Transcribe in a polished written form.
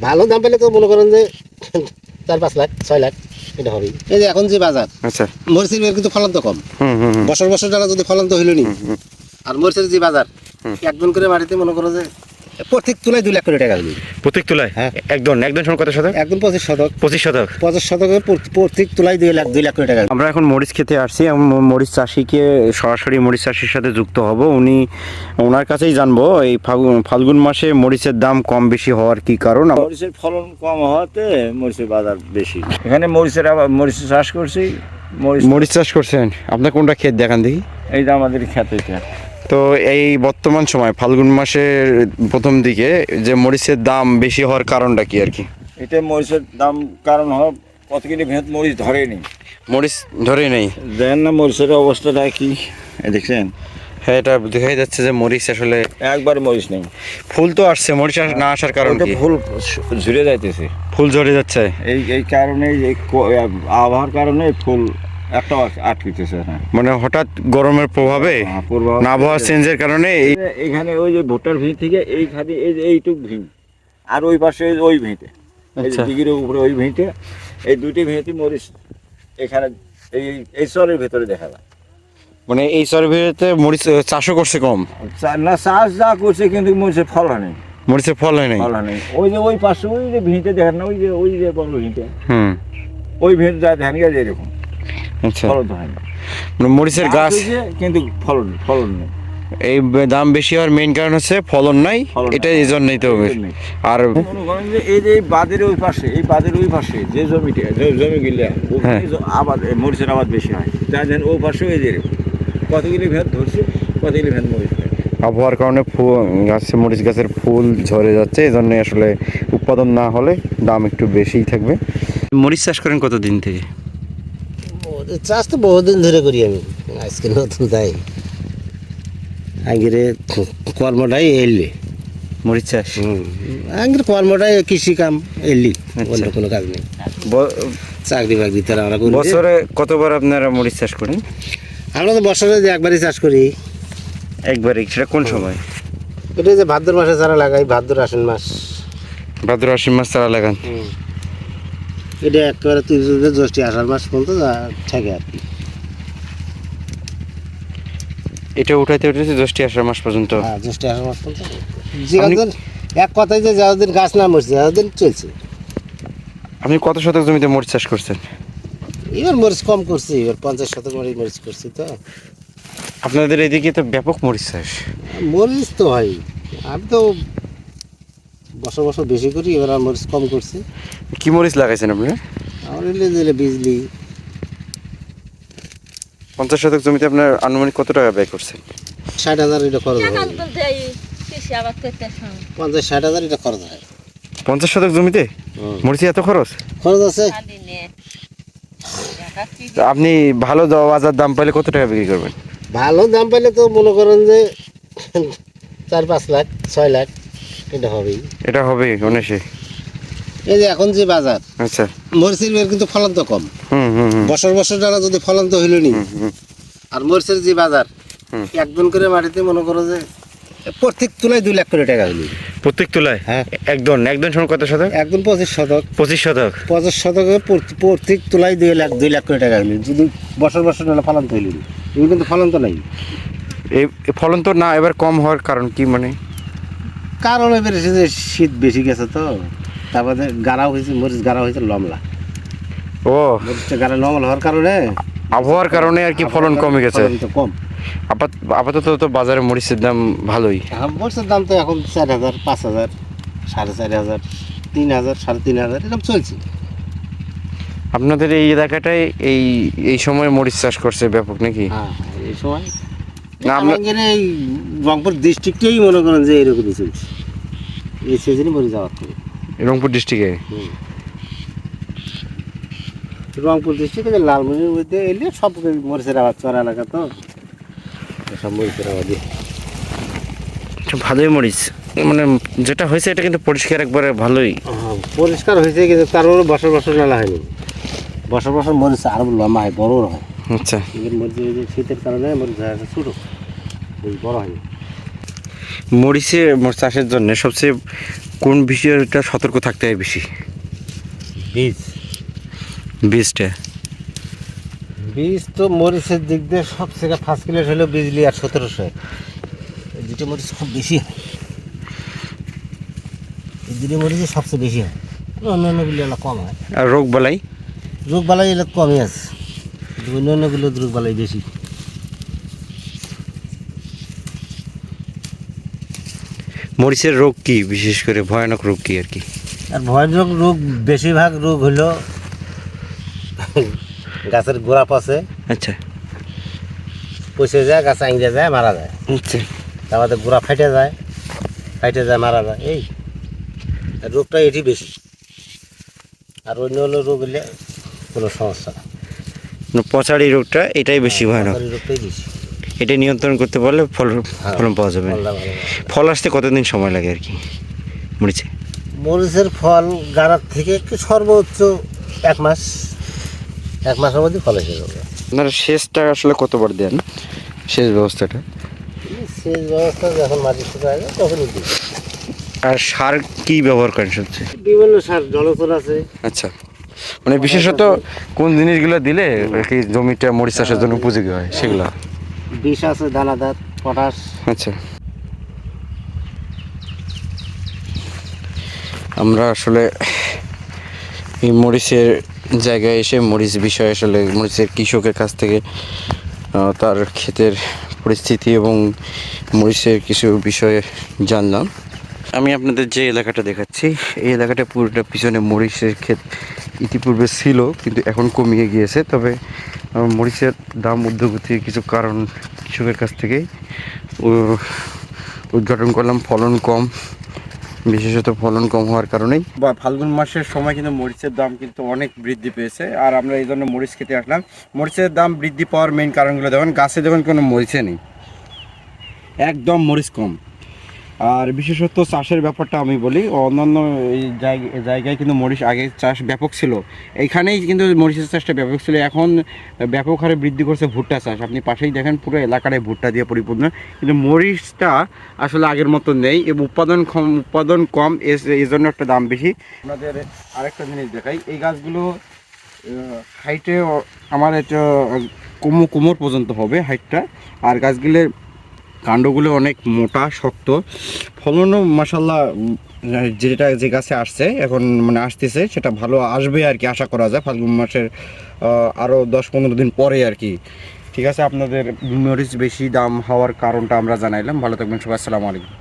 ভালো দাম পেলে তো মনে করেন যে 4-5 লাখ 6 লাখ এটা হবে। এই যে এখন যে বাজার, আচ্ছা, মরিচের কিন্তু ফলন তো কম। বছর বছর ডালা যদি ফলন তো হইল নি। আর মরিচের যে বাজার, একদম করে মাটিতে মনে করো যে প্রত্যেক তুলায় 2 লাখ করে টাকা হইল। প্রত্যেক তুলায়? হ্যাঁ, একদম সমান কত শতক? একদম 25 শতক। 25 শতক? 25 শতকে প্রত্যেক তুলায় 2 লাখ করে টাকা। আমরা এখন মরিচ খেতে আসছি এবং মরিচ চাষিকে সরাসরি মরিচ চাষির সাথে যুক্ত হব। ওনার কাছেই জানবো এই ফাল্গুন মাসে মরিচের দাম কম বেশি হওয়ার কি কারণ। মরিচের ফলন কম হওয়াতে মরিচের বাজার বেশি। এখানে মরিচ চাষ করছি। মরিচ চাষ করছেন? আপনার কোনটা ক্ষেত দেখান দেখি। এই যে আমাদের ক্ষেত এটা। তো এই বর্তমান সময় ফাল্গুন মাসের প্রথম দিকে যে মরিচের দাম বেশি হওয়ার কারণটা কি আর কি? এটা মরিচের দাম কারণ হয় কতগুলি ভেদ মরিচ ধরেনি। মরিচ ধরে নেই? দেখেন না মরিচের অবস্থাটা কি, দেখছেন? হ্যাঁ, এটা দেখাই যাচ্ছে যে মরিচ আসলে একবার মরিচ নেই। ফুল তো আসছে, মরিচ না আসার কারণ কি? ফুল ঝরে যাইতেছে। ফুল ঝরে যাচ্ছে এই কারণে, আবহাওয়ার কারণে ফুল একটা আটকিতেছে না। মানে হঠাৎ গরমের প্রভাবে না আবহাওয়া চেঞ্জের কারণে এইখানে ওই যে ভুট্টার ভিঁ থেকে এইখানে এইটুক ভিঁ, আর ওই পাশে ওই ভিঁতে, দিঘির উপরে ওই ভিঁতে, এই দুইটি ভিঁতে মরিচ এখানে এই চরের ভেতরে দেখা যায়। মানে এই চরভিতে মরিচ চাষও করছে কম না, চাষ যা করছে কিন্তু মরিচের ফল হয়নি। মরিচের ফল হয় নাই? ফল হয়নি। ওই যে ওই পাশে ওই যে ভিঁতে দেখেন না, ওই যে বড় ভিঁতে, ওই ভিঁতে যা দেখেন গেছে এরকম। আচ্ছা, ফলন তো হয়নি। মানে মরিচের গাছ কিন্তু ফলন নেই। এই দাম বেশি হওয়ার মেইন কারণ হচ্ছে ফলন নাই, এটা এই জন্যই তো। আর এই যে বাঁধের ওই পাশে যে জমিগুলো আবাদ, মরিচের আবাদ বেশি হয়, যার জন্য ওই পাশে এই যে কতগুলি ভেদ ধরছে, কতগুলি ভেদ মরিচ। আবহাওয়ার কারণে গাছে মরিচ গাছের ফুল ঝরে যাচ্ছে, এই জন্য আসলে উৎপাদন না হলে দাম একটু বেশিই থাকবে। মরিচ চাষ করেন কতদিন থেকে? চাষ তো বহুদিন ধরে করি আমি, আজকে নতুন তাই। আগের কর্মটাই এলি মরিচ চাষ। আগের কর্মটাই কৃষি কাম এলি, অন্য কোনো কাজ নেই। চাকরি বাকরি তারা আমরা করি। বছরে কতবার আপনারা মরিচ চাষ করেন? আমরা তো বছরে একবারই চাষ করি। একবারই? সেটা কোন সময়? এটা যে ভাদ্র মাসে চারা লাগাই, ভাদ্র আশ্বিন মাস। ভাদ্র আশ্বিন মাস চারা লাগান? এটা একেবারে তুই জ্যৈষ্ঠ আষাঢ় মাস পর্যন্ত থাকে আর কি। এটা উঠাইতে জ্যৈষ্ঠ আষাঢ় মাস পর্যন্ত? হ্যাঁ, জ্যৈষ্ঠ আষাঢ় মাস পর্যন্ত। এক কথায় যে যতদিন গাছ না মরছে ততদিন চলছে। আপনি কত শতক জমিতে মরিচ চাষ করছেন? এবার মরিচ কম করছি, এবার 50 শতক মরিচ করছি। তো আপনাদের এদিকে তো ব্যাপক মরিচ চাষ। মরিচ তো হয়, আমি তো বছর বেশি করি, এবার আর মরিচ কম করছি। কি মরিচ লাগাইছেন আপনি? আমার দিলে বিজলি। 50 শতক জমিতে আপনার আনুমানিক কত টাকা ব্যয় করছেন? 60,000 এটা খরচ হয়। 50-60,000 এটা খরচ হয়। 50 শতক জমিতে মরিচে এত খরচ আছে। আপনি ভালো বাজার দাম পাইলে কত টাকা বিক্রি করবেন? ভালো দাম পাইলে তো মনে করেন যে 4-5 লাখ 6 লাখ এটা হবেই। এটা হবে অনেশে। এই যে এখন যে বাজার, আচ্ছা, মরিচের কিন্তু ফলন তো কম। বছর ডালা যদি ফলন তো হইল নি। আর মরিচের যে বাজার, একদম করে মাটিতে মনে করো যে প্রত্যেক তুলায় 2 লাখ করে টাকা হইল। প্রত্যেক তুলায়? হ্যাঁ, একদম সমান কত শতক? একদম 25 শতক। 25 শতক? 50 শতকে প্রত্যেক তুলায় 2 লাখ করে টাকা হইল। যদি বছর ডালা ফলন তো হইল নি। এগুলো কিন্তু ফলন তো নাই। এই ফলন তো না, এবার কম হওয়ার কারণ কি? মানে কারণ এবার যে শীত বেশি গেছে, তো তারপরে গাড়া হয়েছে, মরিচ গাড়া হয়েছে লমলা। ও, মরিচটা গাড়া লমলা হওয়ার কারণে, আবহাওয়ার কারণে আর কি ফলন কমে গেছে। কম। আপাতত তো বাজারে মরিচের দাম ভালোই। মরিচের দাম তো এখন 4,000, 5,000, 4,500, 3,000, 3,500 এরকম চলছে। আপনাদের এই এলাকাটায় এই সময় মরিচ চাষ করছে ব্যাপক নাকি? হ্যাঁ, এই সময় না আমাদের এই রংপুর ডিস্ট্রিক্টেই মনে করেন যে এরকমই চলছে। এই সিজনে মরিচ যাওয়ার করে রংপুর ডিস্ট্রিক্টে। রংপুর ডিস্ট্রিক্টে লালমনির মধ্যে এলে সব মরিচের আবাদ, চর এলাকা তো সব মরিচের আবাদই। ভালোই মরিচ, মানে যেটা হয়েছে এটা কিন্তু পরিষ্কার একবারে ভালোই। পরিষ্কার হয়েছে, কিন্তু তার বছর নালা হয়নি। বছর মরিচ আরো লম্বা হয়, বড় হয়। আচ্ছা, মরিচ শীতের কারণে মরিচ ছোটো, বড় হয়নি। মরিচের চাষের জন্য সবচেয়ে কোন বিষয়টা সতর্ক থাকতে হয় বেশি? বীজ বীজটা। বীজ তো মরিচের দিক দিয়ে সবথেকে ফার্স্ট ক্লাস হলো বিজলি আর 1700, এই দুটো মরিচ খুব বেশি হয়, এই দুটো মরিচই সবচেয়ে বেশি হয়, অন্যান্যগুলো এলা কম হয়। আর রোগ বালাই? রোগ বালাই এলা কমই আছে, কিন্তু অন্যান্যগুলো রোগ বালাই বেশি। মরিচের রোগ কি, বিশেষ করে ভয়ানক রোগ কি আর কি? আর ভয়ানক রোগ বেশিরভাগ রোগ হলো গাছের গোড়া পচে, আচ্ছা পচে যায়, গাছ আঙড়ে যায়, মারা যায়। আচ্ছা। তারপরে গোড়া ফাটে যায়, মারা যায়, এই রোগটা এটি বেশি। আর অন্য হলো রোগ হলে কোনো সমস্যা না, পচাড়ি রোগটা এটাই বেশি ভয়ানক। এই রোগটাই বেশি। এটা নিয়ন্ত্রণ করতে পারলে ফলন পাওয়া যাবে। ফলটা ভালো হয়। ফল আসতে কতদিন সময় লাগে আর কি মরিচে? মরিচের ফল গাড়ার থেকে একটু সর্বোচ্চ 1 মাস, 1 মাসের মধ্যে ফল এসে যাবে। আপনারা সেচটা আসলে কতবার দেন, সেচ ব্যবস্থাটা? সেচ ব্যবস্থা যখন মাটি শুকায় যায় তখনই দিই। আর সার কি ব্যবহার করেন সবচেয়ে? বিভিন্ন সার জলচর আছে। আচ্ছা, মানে বিশেষত কোন জিনিসগুলো দিলে আর কি জমিটা মরিচ চাষের জন্য উপযোগী হয় সেগুলো? বিষ আছে, দানাদার, পটাশ। আচ্ছা, আমরা আসলে এই মরিচের জায়গায় এসে মরিচ বিষয়ে আসলে মরিচের কৃষকের কাছ থেকে তার ক্ষেতের পরিস্থিতি এবং মরিচের কিছু বিষয়ে জানলাম। আমি আপনাদের যে এলাকাটা দেখাচ্ছি এই এলাকাটা পুরোটা পিছনে মরিচের ক্ষেত ইতিপূর্বে ছিল, কিন্তু এখন কমিয়ে গিয়েছে। তবে মরিচের দাম ঊর্ধ্বগতির কিছু কারণ কৃষকের কাছ থেকেই উদ্ঘাটন করলাম। ফলন কম, বিশেষত ফলন কম হওয়ার কারণেই বা ফাল্গুন মাসের সময় কিন্তু মরিচের দাম কিন্তু অনেক বৃদ্ধি পেয়েছে। আর আমরা এই জন্য মরিচ খেতে আসলাম। মরিচের দাম বৃদ্ধি পাওয়ার মেইন কারণগুলো দেখুন, গাছে দেখুন কোনো মরিচে নেই, একদম মরিচ কম। আর বিশেষত চাষের ব্যাপারটা আমি বলি, অন্যান্য এই জায়গায় কিন্তু মরিচ আগে চাষ ব্যাপক ছিল, এইখানেই কিন্তু মরিচের চাষটা ব্যাপক ছিল। এখন ব্যাপক হারে বৃদ্ধি করছে ভুট্টা চাষ। আপনি পাশেই দেখেন পুরো এলাকাটায় ভুট্টা দিয়ে পরিপূর্ণ, কিন্তু মরিচটা আসলে আগের মতো নেই এবং উৎপাদন কম, এই জন্য একটা দাম বেশি। আপনাদের আরেকটা জিনিস দেখাই, এই গাছগুলো হাইটে আমার এটা কোমর পর্যন্ত হবে হাইটটা, আর গাছগুলোর কাণ্ডগুলো অনেক মোটা শক্ত। ফলনও মাশাল্লাহ যে গাছে আসছে এখন মানে আসতেছে সেটা ভালো আসবে আর কি, আশা করা যায় ফাল্গুন মাসের আরও 10-15 দিন পরে আর কি। ঠিক আছে, আপনাদের মরিচ বেশি দাম হওয়ার কারণটা আমরা জানাইলাম। ভালো থাকবেন সবাই, আসসালামু আলাইকুম।